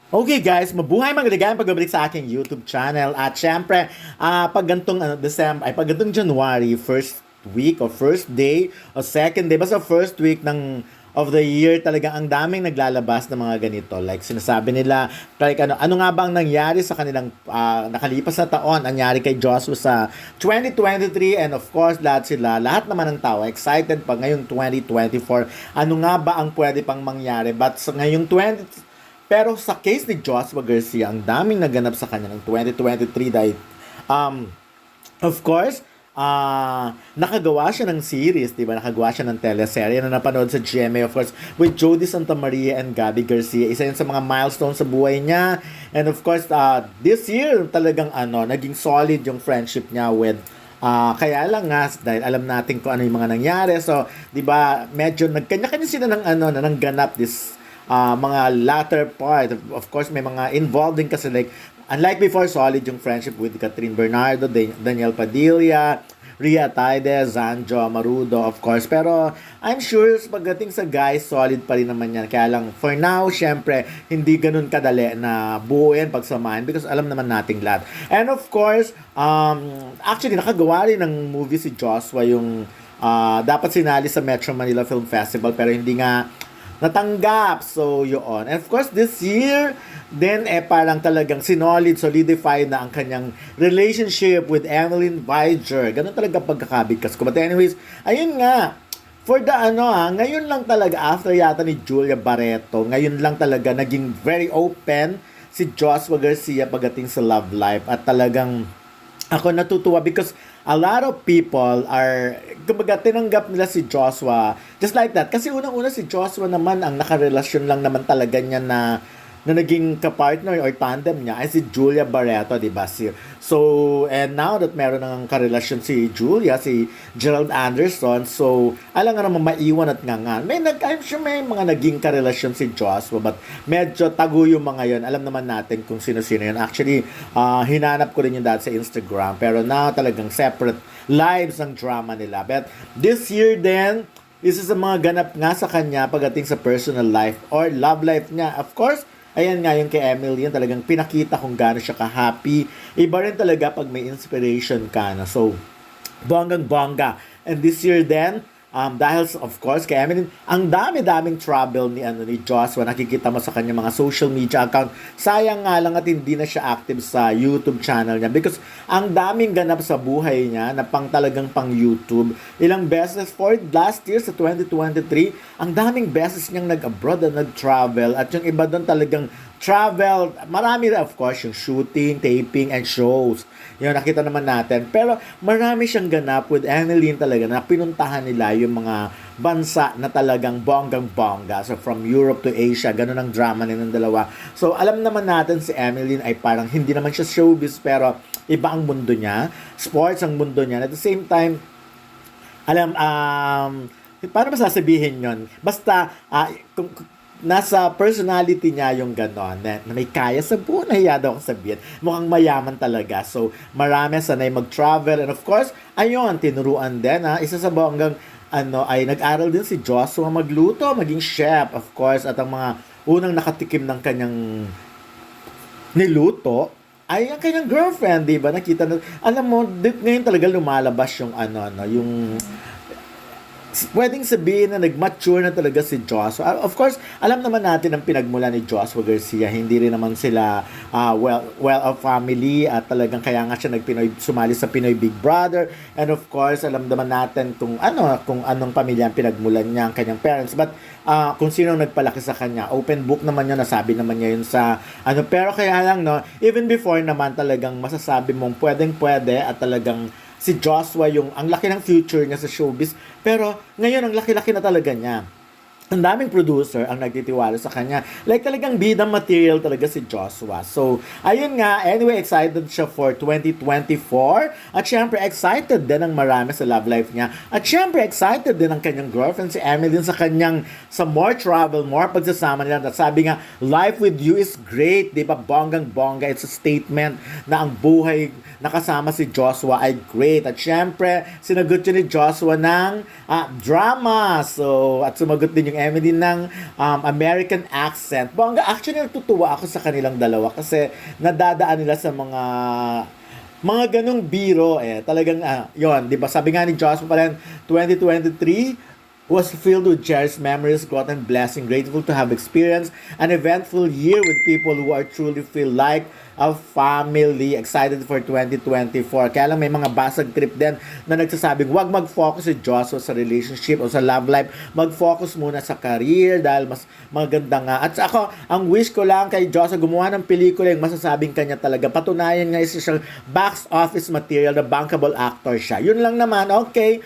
Okay guys, mabuhay magligayang pagbabalik sa aking YouTube channel. At syempre, pag gantong pag gantong January, first week or first day o second day, basta first week of the year, talagang ang daming naglalabas ng mga ganito. Like sinasabi nila, like ano nga bang nangyari sa kanilang nakalipas na taon, ang nangyari kay Joshua sa 2023, and of course, lahat naman ng tao excited pa ngayong 2024. Ano nga ba ang pwede pang mangyari? But sa ngayong pero sa case ni Joshua Garcia, ang daming naganap sa kanya ng 2023 dahil, um, of course, nakagawa siya ng series, di ba? Nakagawa siya ng teleserye na napanood sa GMA, of course, with Jody Santa Maria and Gabby Garcia. Isa yun sa mga milestones sa buhay niya. And of course, this year, talagang naging solid yung friendship niya with kaya lang nga dahil alam natin kung ano yung mga nangyari. So, 'di ba, medyo nagkanya-kanya sila ng ng ganap this mga latter part. Of course, may mga involved din kasi like, unlike before, solid yung friendship with Catherine Bernardo, Daniel Padilla, Ria Taide, Zanjo Amarudo, of course. Pero I'm sure pagdating sa guys, solid pa rin naman yan. Kaya lang, for now, syempre, hindi ganun kadali na buuin, pagsamahin because alam naman nating lahat. And of course, actually, nakagawa rin ng movie si Joshua yung dapat sinali sa Metro Manila Film Festival pero hindi nga natanggap. So, yun. And of course, this year, then, parang talagang solidified na ang kanyang relationship with Emeline Viger. Ganun talaga pagkakabigkas ko. But anyways, ayun nga, for the ngayon lang talaga, after yata ni Julia Barreto, ngayon lang talaga naging very open si Joshua Garcia pagdating sa love life. At talagang, ako natutuwa because a lot of people kumbaga tinanggap nila si Joshua just like that. Kasi unang-una si Joshua naman, ang nakarelasyon lang naman talaga niya na naging kapartner or tandem niya ay si Julia Barreto, di ba? So, and now that meron ng karelasyon si Julia, si Gerald Anderson, so, alam nga naman maiwan at nga. I'm sure may mga naging karelasyon si Joshua, but medyo tago yung mga yon. Alam naman natin kung sino-sino yun. Actually, hinanap ko rin yung dati sa Instagram, pero now talagang separate lives ang drama nila. But this year then, isa sa mga ganap nga sa kanya pagdating sa personal life or love life niya. Of course, ayan nga yung kay Emily, yan talagang pinakita kung gaano siya ka-happy. Iba rin talaga pag may inspiration ka na. So, bonggang-bongga. And this year then, dahil of course kay Emily, ang dami-daming trouble ni Joshua. Nakikita mo sa kanya mga social media account. Sayang nga lang at hindi na siya active sa YouTube channel niya because ang daming ganap sa buhay niya na talagang pang YouTube. Ilang beses for last year sa 2023, ang daming beses niyang nag-abroad at nag-travel at yung iba doon talagang travel, marami na of course yung shooting, taping, and shows. Yun, nakita naman natin. Pero marami siyang ganap with Annalyn talaga na pinuntahan nila yung mga bansa na talagang bonggang-bongga. So from Europe to Asia, ganun ang drama nilang dalawa. So alam naman natin si Annalyn ay parang hindi naman siya showbiz pero iba ang mundo niya. Sports ang mundo niya. At the same time, paano ba sasabihin yun? Basta, kung nasa personality niya yung ganon na may kaya sa buhay, daw akong sabihin. Mukhang mayaman talaga. So, marami sanay mag-travel. And of course, ayun, tinuruan din isa sa bonggang ay nag-aral din si Joshua magluto, maging chef, of course, at ang mga unang nakatikim ng kanyang niluto ay ang kanyang girlfriend, di ba? Nakita na, alam mo, ngayon talaga lumalabas yung yung pwedeng sabihin na nag-mature na talaga si Joshua. Of course, alam naman natin ang pinagmula ni Joshua Garcia. Hindi rin naman sila well-off family at talagang kaya nga siya sumali sa Pinoy Big Brother. And of course, alam naman natin kung anong pamilya ang pinagmulan niya, ang kanyang parents. But kung sino nagpalaki sa kanya, open book naman yun, nasabi naman niya yun sa pero kaya lang even before naman talagang masasabi mong pwedeng-pwede at talagang si Joshua ang laki ng future niya sa showbiz. Pero ngayon, ang laki-laki na talaga niya. Ang daming producer ang nagtitiwala sa kanya. Like talagang bida material talaga si Joshua. So, ayun nga. Anyway, excited siya for 2024. At syempre, excited din ang marami sa love life niya. At syempre, excited din ang kanyang girlfriend, si Emily, sa more travel, more pagsasama nila. At sabi nga, life with you is great. Di ba? Bonggang-bongga. It's a statement na ang buhay nakasama si Joshua ay great. At syempre, sinagot yun ni Joshua ng drama. So, at sumagot din yung Emmy din ng American accent. Bongga, actually natutuwa ako sa kanilang dalawa kasi nadadaan nila sa mga ganong biro talagang yon, 'di ba? Sabi nga ni Joshua pa rin, 2023 was filled with cherished memories, growth, and blessing. Grateful to have experienced an eventful year with people who are truly feel like a family. Excited for 2024. Kaya lang may mga basag trip din na nagsasabing wag mag-focus si Joshua sa relationship o sa love life. Mag-focus muna sa career dahil mas maganda nga. At ako, ang wish ko lang kay Joshua, gumawa ng pelikula yung masasabing kanya talaga. Patunayan nga isa siyang box office material na bankable actor siya. Yun lang naman. Okay.